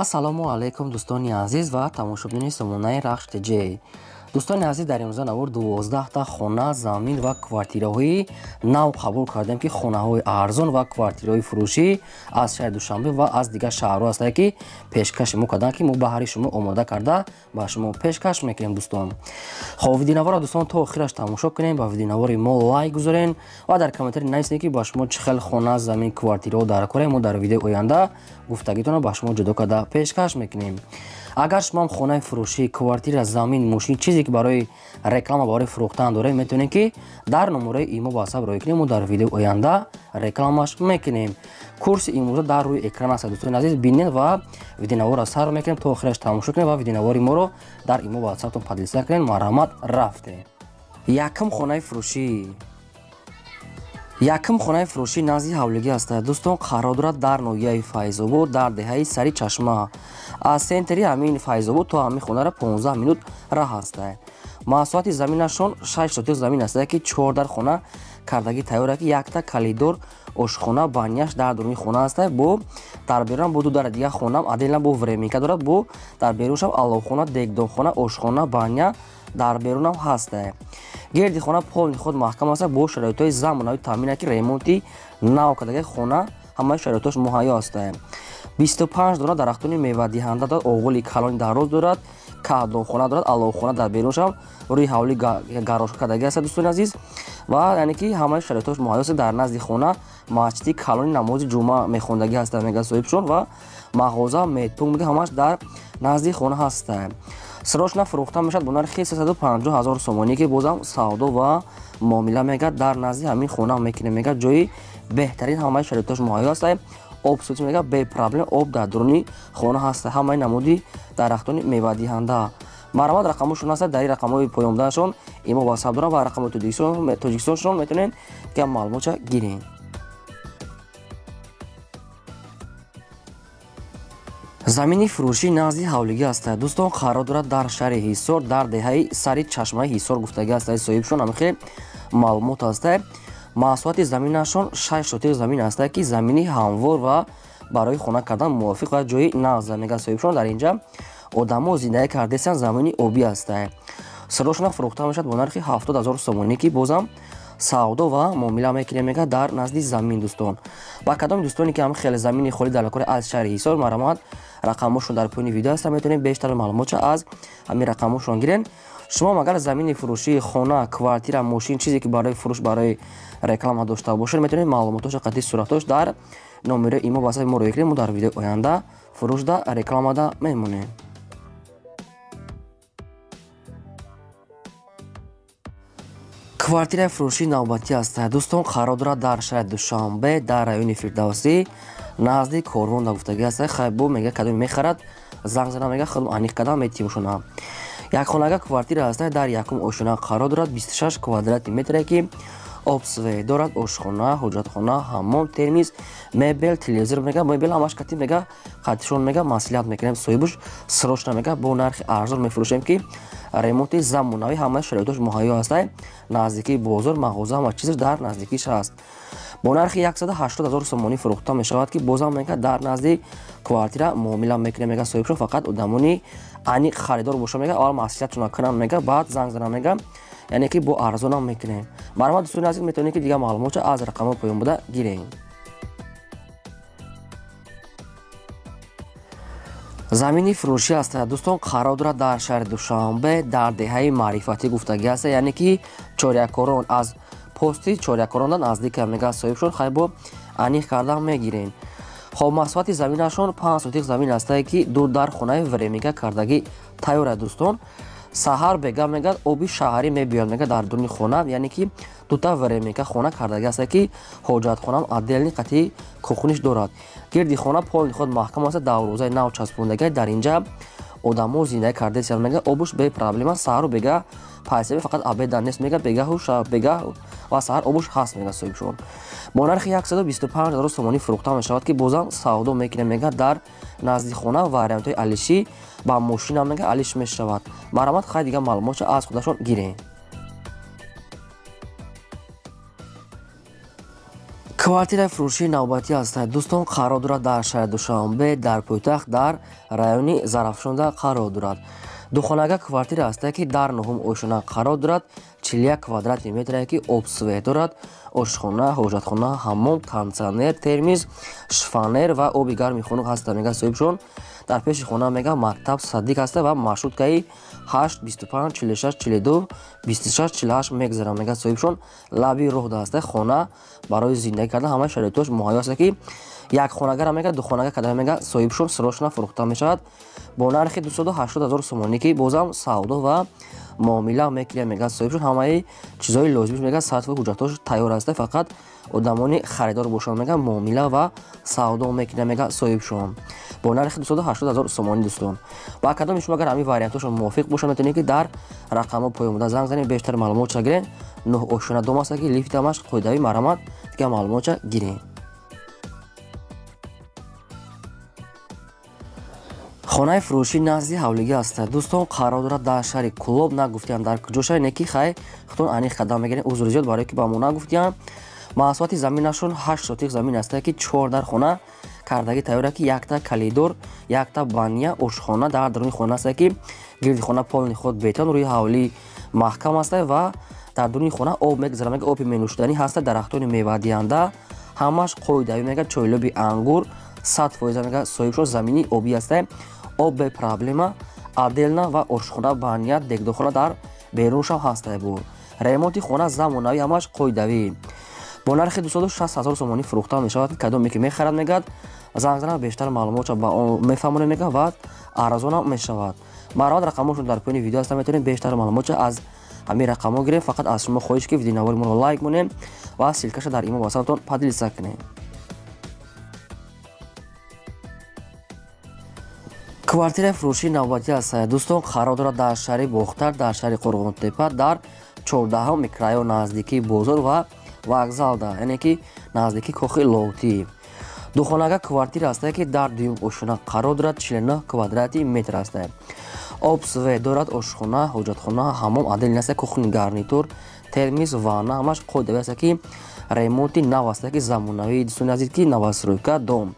ассалому алайкум дӯстони азиз ва тамошобини сомонаи рахш тj. Дӯстони азиз, дар имрӯза навор 12 та хона, замин ва квартираҳои нав қабул кардем ки хонаҳои арзон ва квартираҳои фурӯшӣ аз шаҳри Душанбе ва аз дигар шаҳрҳо ҳастанд ки пешкаши мо карданд ки мо баҳри шумо омода карда ба шумо пешкаш мекунем дӯстон. Хоб видеонавора дӯстон то охираш тамошо кунем, ба видеонавори мо лайк гузорен ва дар комментари нависед ки ба шумо чӣ хел хона, замин, квартираҳо дар кора мо дар видеои оянда гуфтагитонро ба шумо ҷудо карда пешкаш мекунем. Агар шумо ҳам хонаи фурӯшӣ, квартира, замин, мошин чизе ки барои реклама, барои фурӯхтан дорем, метавонем ки дар номераи имо ба WhatsApp роя кунем. мо дар видеои оянда рекламаш мекунем. Курси имрӯза дар рӯи экран аст. Дӯстони азиз, бинед ва видеонавора сар мекунем то охираш тамошо кунем ва видеонавори моро дар имо ба WhatsApp подлиса кунем. Марҳамат, рафтем. Якум хонаи фурӯшӣ. Якум хонаи фурӯшӣ назди ҳавлигӣ аст. Дӯстон, қарор дорад дар ноҳияи Файзобод, дар деҳаи Сари Чашма. аз сентри ҳамин Файзобод то ҳамин хонара 15 минут раҳ аст. маҳсулоти заминашон 6 сотиқ замин аст ки 4 дар хона кардагӣ тайёр аст ки якта калидор ошхона, баняш дар дуруни хона аст. бо дар берун бо ду дар дигар хонам адела бо временка дорад. бо дар беруншам аловхона, дегдонхона, ошхона, баня дар берунам ҳаст. гирди хона полни худ маҳкам аст бо шароитҳои замонави таъмин ки ремонти нав кардаги хона ҳамаи шароитош муҳайё аст. 25 дона дарахтони мевадиҳанда дорад. оғули калони дароз дорад. каҳдонхона дорад. аловхона дар беруншам рӯи ҳавли гарош кардаги аст. дӯстони азиз, ва яъне ки ҳамаи шароитош муҳайё аст. дар назди хона масҷиди калони намози ҷумъа мехондагӣ аст мега соҳибшон ва мағоза метунг мега ҳамаш дар назди хона ҳаст. срочна фурӯхта мешавад бо нархи 350 000 сомонӣ ки бозам савдо ва муомила мега дар назди ҳамин хона мекунем. мега ҷои беҳтарин, ҳамаи шароитош муҳайё аст. об сӯзӣ мега бе проблем об дар дуруни хона ҳаст. ҳамаи намуди дарахтони мевадиҳанда. марҳамат, рақамошон аст. дар ин рақамҳои поёмдаашон имо WhatsApp дорам ва рақамҳои тоҷикистоншон метавонед ки маълумота гиред. замини фурӯшӣ назди ҳавлигӣ аст. дӯстон, қарор дорад дар шаҳри Ҳисор, дар деҳаи Сари Чашмаи Ҳисор гуфтагӣ аст. соҳибшон ҳамихел маълумот аст. маҳсулоти заминашон 6 сотиқ замин аст ки замини ҳамвор ва барои хона кардан мувофиқ ва ҷои нағз мега соҳибшон. дар инҷа одамо зиндаги кардесиян замини обӣ аст. срочна фурӯхта мешавад бо нархи 70 000 сомонӣ ки бозам савдо ва муомила мекунем мега дар назди замин. дӯстон, ба кадоми дӯстоне ки ҳам хеле замини холӣ дар кори аз шаҳри Ҳисор, марҳамат, рақамошон дар поёни видео аст. метавонед бештар маълумота аз ҳамин рақамошон гирен. шумо агар замини фурӯшӣ, хона, квартира, мошин чизе ки барои фурӯш, барои реклама дошта бошед, метавонед маълумотоша қатъи сураттош дар номераи имо ба WhatsApp мо роя кунед. мо дар видеои оянда фурӯшда рекламада мемонем. квартираи фурӯшӣ навбатӣ аст. дӯстон, қарор дорад дар шаҳри Душанбе, дар райони Фирдавсӣ, назди Корвон да гуфтагӣ аст. хайбо мега кадоме мехарад, занг зана мега худум аниқ кардан метимошонам. якхонага квартира аст. дар якум ошона қарор дорад. 26 квадрати метре ки обсвей дорад. ошхона, ҳуҷратхона, ҳаммом, термиз, мебел, телевизор мега мебел ҳамаш кати мега қатишон мега маслиҳат мекунем. соҳибуш срочна мега бо нархи арзон мефурӯшем ки ремонти замонави ҳамаи шароитош муҳайё аст. наздикии бозор, мағоза ҳама чизаш дар наздикиш аст. бо нархи 180 000 сомонӣ фурӯхта мешавад ки бозам мега дар назди квартира муомила мекунем мега соҳибшон. фақат одамони аниқ харидор боша мега аввал маслиҳатшона кунам мега баъд занг зана мега, яъне ки бо арзонам мекунем. марҳамат, дӯстони азиз, метавонед ки дигар маълумота аз рақамҳои поён буда гиред. замини фурӯшӣ аст. дӯстон, қарор дорад дар шаҳри Душанбе, дар деҳаи Маърифатӣ гуфтагӣ аст. яъне ки чорякорон аз пости чорякоронда наздика мега соҳибшон. хайбо аниқ кардан мегирен. хоб маҳсулоти заминашон 5 сотиқ замин аст ки ду дар хонаи временка кардагӣ тайёр аст. дӯстон, саҳар бега мега оби шаҳрӣ мебиёд мега дар дуруни хона, яъне ки дута временка хона кардагӣ аст ки ҳоҷатхонам отделни қатъи кухниш дорад. гирди хона полни худ маҳкам аст. даврозаи нав часпондагӣ. дар инҷа одамо зиндаги кардесиян мега обуш бе проблема. саҳару бега пайсаби фақат абеда нест мега бегаҳу бегаҳ ва саҳар обуш ҳаст мега соҳибшон. бо нархи 125 000 сомонӣ фурӯхта мешавад ки бозам савдо мекунем мега дар назди хона. вариантҳои алишӣ ба мошинам мега алиш мешавад. марҳамат, хай дигар маълумота аз худашон гиред. квартираи фурӯшии навбатӣ ҳастад. дӯстон, қарор дорад дар шаҳри Душанбе дар пойтахт дар райони Зарафшонда қарор дорад. духонага квартира ҳастад ки дар 9 ошона қарор дорад. 41 квадрати метре ки обсвет дорад. ошхона, ҳоҷатхона, ҳаммом, кондитсионер, термиз, шифонер ва оби гарми хунук ҳаста мега соҳибшон. дар пеши хона мега мактаб саддиқ ҳаста ва маршруткаи 8 25 46 42 26 48 мегзара мега соҳибшон. лаби роҳ даста хона барои зиндагӣ кардан ҳамаи шароитош муҳайё аст ки як хонагара мега духонага када мега соҳибшон сирошна фурӯхта мешавад бо нархи 280 000 сомонӣ ки бозам савдо ва муомила мекунад мега соҳибшон. ҳамаи чизҳои лозимиш мега сатҳои ҳуҷҷатош тайёр аст, фақат одамони харидор бошанд мега муомила ва савдо мекунад мега соҳибшон бо нархи 280 000 сомонӣ. дӯстон, ба кадоми шумо агар ҳамин вариантошон мувофиқ бошад метавонед ки дар рақамо поёмода занг занед, бештар маълумотша гиред. 9 ошона дом аст ки лифти ҳамаш қоидави марамат дига маълумотша гиред. хонаи фурӯшӣ назди ҳавлигӣ ҳастад. дӯстон, қарор дорад дар шаҳри Кӯлоб. нагуфтиям дар куҷоша неки хай хутон аниқ қадам мегирем. узри зиёд барое ки ба мо нагуфтиям. маҳсулоти заминашон 8 сотиқ замин аст ки 4 дар хона кардагӣ тайёра ки якта калидор, якта баня, ошхона дар даруни хона аст ки гирди хона полни худ бетон, рӯи ҳавлӣ маҳкам аст ва дар дуруни хона об мегзара мега оби менӯшиданӣ ҳаста, дарахтони мевадиҳанда ҳамаш қоидави мега чойлоби ангур 100% мега соҳибшон замини обӣ аст. об бе проблема, аделна ва ошхона баня дегдохона дар беруншам ҳаста бур. ремонти хона замонави ҳамаш қоидавӣ бо нархи 260 000 сомонӣ фурӯхта мешавад. кадоме ки мехарад мегад занг зана бештар маълумотша ба он мефаҳмоне мега ва арзонам мешавад. маърамат рақамошон дар поёни видео аста, метавонед бештар маълумотша аз ҳамин рақамо гирем. фақат аз шумо хоҳиш ки видеонавори моро лайк монем ва силкаша дар имо васатон поделиться кунем. квартираи фурӯшии навбатӣ аст. дӯстон, қарор дорад дар шаҳри Бохтар, дар шаҳри Қурғонтепа, дар 14 микрорайон наздикии бозор ва вокзалда, яъне ки наздикии кохи лотӣ. духонага квартира аст ки дар 2 ошона қарор дорад. 49 квадрати метр аст. обсвет дорад. ошхона, ҳоҷатхона, ҳаммом, аделин аст, кухни гарнитур, термиз, ванна ҳамаш қоидави аст ки ремонти нав аст ки замонавии дӯстоназдики новостройка дом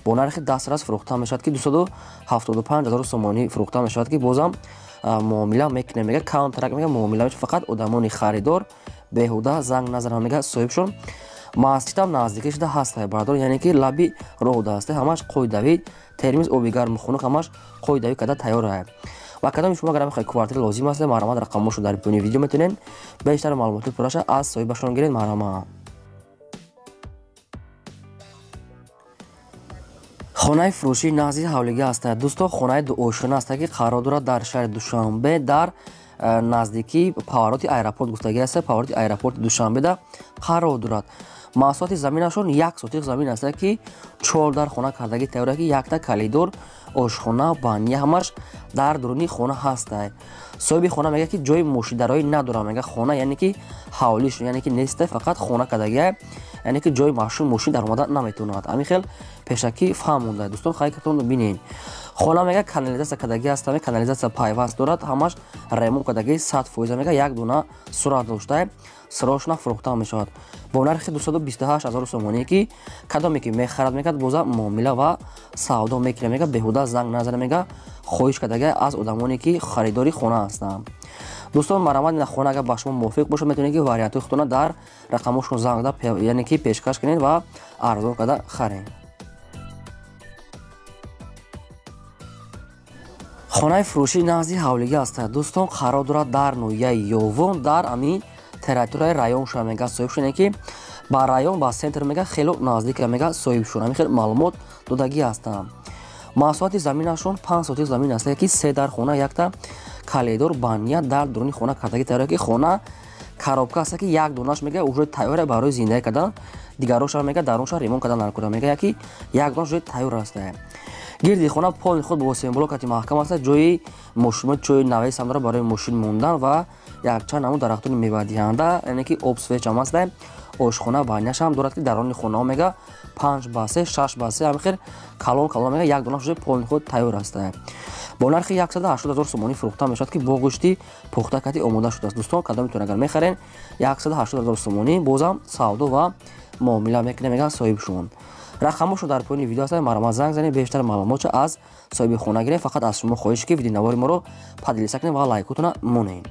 бо нархи дастрас фурӯхта мешавад ки 275 000 сомонӣ фурӯхта мешавад ки бозам муомила мекунем мега каунтрак мега муомила мешавад. фақат одамони харидор беҳуда занг назарам мега соҳибшон. масҷидам наздикӣ шуда ҳаст бардор, яъне ки лаби роҳ даст ҳамаш қоидави термиз оби гарми хунук ҳамаш қоидави када тайёр аст. ва кадоми шумо агар мехоҳед квартира лозим аст, маърамат рақамошо дар поёни видео метавонед бештар маълумоти пурраша аз соҳибашон гиред. маърамат. хонаи фурӯшии назди ҳавлигӣ аст. дӯстон, хонаи дуошона аст ки қарор дорад дар шаҳри Душанбе, дар наздикии павароти аэропорт гуфтагӣ аст. павароти аэропорти Душанбеда қарор дорад. маҳсулоти заминашон 1 сотиқ замин аст ки 4 дар хона кардагӣ тайёра ки якта калидор, ошхона, баня ҳамаш дар дуруни хона ҳаст. соҳиби хона мега ки ҷои мошиндароӣ надорам мега хона, яъне ки ҳавлиш яъне ки нест, фақат хона кардагӣ, яъне ки ҷои машин мошин дар омада наметавонад. ҳамин хел пешакӣ фаҳм монда. дӯстон, хайкатон бинед. хона мега канализатсия кардагӣ аст. канализатсия пайваст дорад. ҳамаш ремонт кардагӣ 100% мега як дона сурат дошта сирошна фурӯхта мешавад бо нархи 228 000 сомонӣ ки кадоме ки мехарад мекад боза муомила ва савдо мекунад мега беҳуда занг назана мега хоҳиш кардагӣ аз одамоне ки харидори хона ҳастанд. дӯстон, маърамат ин хона агар ба шумо мувофиқ бошад, метавонед ки вариантҳои худтона дар рақамошон занг зада, яъне ки пешкаш кунед ва арзон карда харед. хонаи фурӯшии назди ҳавлигӣ аст. дӯстон, қарор дорад дар ноҳияи Ёвон, дар амин территорияи районша мега соҳибшон, ки ба район ба центр мега хело наздик мега соҳибшон. ҳамин хел маълумот додагӣ ҳастанд. маҳсулоти заминашон 5 сотиқ замин аст ки 3 дар хона, якта калидор, баня дар дуруни хона кардагӣ тайёра ки хона коробка аст ки як донаш мега уже тайёра барои зиндагӣ кардан, дигароша мега дарунша ремонт кардан накунда мега ки як донаш уже тайёр аст. гирди хона полни худ бо семблокати маҳкам аст. ҷои мошин ҷои навесам дорад барои мошин мондан ва якчанд намуд дарахтони мевадиҳанда, яъне ки обсвечам аст. ошхона байнаш ҳам дорад ки дарони хонаҳо мега 5 ба 3 6 ба 3 ҳамихел калон мега як дона шуҷаи полни худ тайёр аст. бо нархи 180,000 сомонӣ фурӯхта мешавад ки бо гӯшти пухтакати омода шудааст. дӯстон кадомитон агар мехарен 180,000 сомонӣ бозам савдо ва муомила мекунем мега соҳибшон. рақамошо дар поёни видео ҳастанд. марама занг занед бештар маълумотшо аз соҳиби хона гирем. фақат аз шумо хоҳиш ки видеонавори моро падилиса кунед ва лайкотона монед.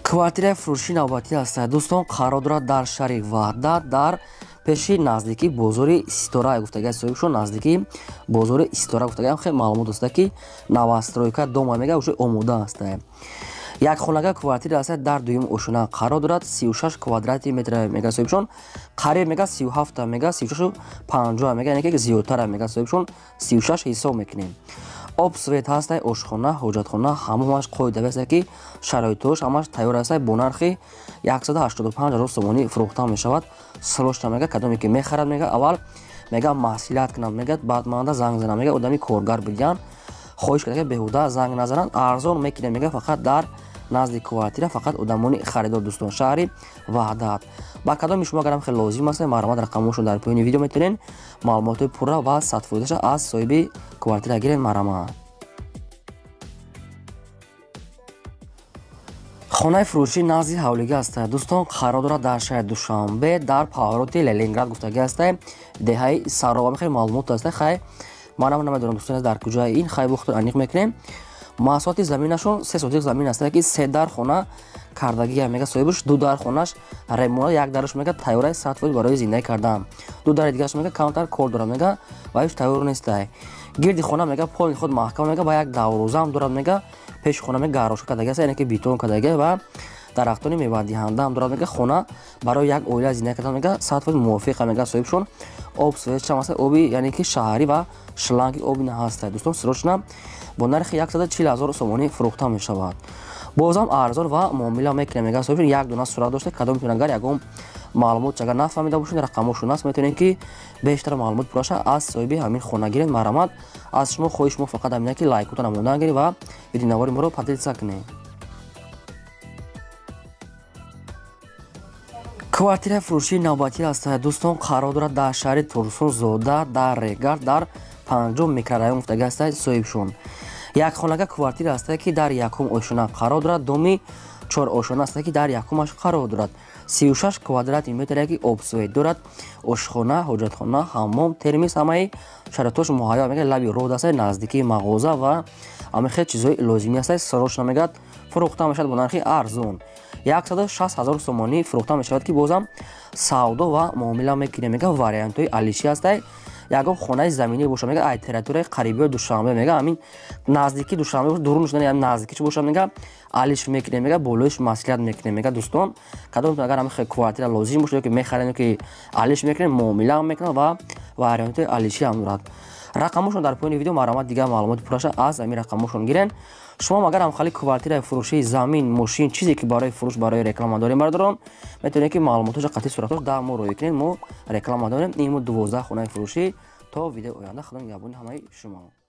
квартираи фурӯшии навбатӣ аст. дӯстон қарор дорад дар шаҳри ваҳдат дар пеши наздикии бозори Ситора гуфтаги соҳибшон наздикии бозори Ситора гуфтаги ҳам хеле маълумот аст ки новостройка дома мега уже омода аст. якхонага квартира аст дар дуюм ошона қарор дорад 36 квадрати метр мега соҳибшон қариб мега 37 мега 36.50 мега яъне ки зиёдтар мега соҳибшон 36 ҳисоб мекунем. об свет ҳаст ошхона ҳоҷатхона ҳамааш қоида аст ки шароитош ҳамаш тайёр аст бо нархи 185,000 сомонӣ фурӯхта мешавад. срочна мега кадоме ки мехарад мега аввал мега маслиҳат кунад мега баъд манда занг занад мега одами коргар бидиан хоҳиш карда ки беҳуда занг назананд арзон мекунем мега фақат дар назди квартира фақат одамони харидор дӯстон шаҳри ваҳдат. ба кадоми шумо агарам хеле лозим аст марҳамат рақамошон дар поёни видео метавонед маълумоти пурра ва садфоидаша аз соҳиби квартира гирен. марҳамат. хонаи фурӯшӣ назди ҳавлига аст. дӯстон қарор дорад дар шаҳри душанбе дар павароти ленинград гуфтаги аст деҳаи сароба хеле маълумот аст. хай манам намедонам дӯстон дар куҷои ин хай бохтон аниқ мекунем. маҳсулоти заминашон 3 сотик замин аст ки 3 дар хона кардагия мега соҳибш 2 дар хонаш ремонт 1 дараш мега тайёра 100% барои зиндаги кардан 2 дари дигаш мега камтар кор дорад мега ва ҳеҷ тайёр нест. гирди хона мега полни худ маҳкам мега ба як даврӯзам дорад мега пеши хона мега гарошка кардагия аст яъне ки бетон кардагия ва дарахтони мевадиҳанда ҳам дорад мега хона барои як оила зиндаги кардан мега 100% мувофиқа мега соҳибшон. об свет чам аст оби яъне ки шаҳрӣ ва шланги оби на ҳаст. дӯстон срочна бо нархи 140,000 сомонӣ фурӯхта мешавад. бозам арзон ва муомила мекунем мега соҳибшон. як дона сурат дошта кадомитон агар ягон маълумот агар нафаҳмида бошед рақамошон аст метавонед ки бештар маълумот пурраша аз соҳиби ҳамин хона гиред. марҳамат. аз шумо хоҳиш мо фақат ҳамина ки лайкотона мондан гиред ва видеонавори моро падилиса кунед. квартираи фурӯшии навбатӣ аст. дӯстон қарор дорад дар шаҳри турсунзода дар Регард дар 5 микрорайон гуфтаги аст соҳибшон. якхонага квартира аст ки дар якум ошона қарор дорад доми 4 ошона аст ки дар якумаш қарор дорад 36 квадрати метр ки обсвет дорад ошхона ҳоҷатхона ҳаммом термис ҳамаи шароитош муҳайё мега лаби род аст наздикии мағоза ва ҳама хел чизҳои лозимӣ аст. срочна мега фурӯхта мешавад бо нархи арзон 160,000 сомонӣ фурӯхта мешавад ки бозам савдо ва муомила мекунем мега вариантҳои алиши аст. ягон хонаи заминӣ бошад мега ай территорияи қарибиёи душанбе мега ҳамин наздикии душанбе боша дурун шуда наздикиш бошад мега алиш мекунем мега болоиш маслиҳат мекунем мега. дӯстон кадомитон агар ҳамин хел квартира лозим бошад ки мехарен ки алиш мекунем муомила мекунад ва вариантҳои алиши ҳам дорад. рақамошон дар поёни видео марҳамат дигар маълумоти пурраша аз ҳамин рақамошон гирен. шумо агар ҳамхали квартираи фурӯшии замин мошин чизе ки барои фурӯш барои реклама дорем бардорон метавонед ки маълумотоша қатъи суратош дар мо роё кунед. мо реклама дорем. ин 12 хонаи фурӯшӣ. то видеои оянда худо нигаҳбони ҳамаи шумо.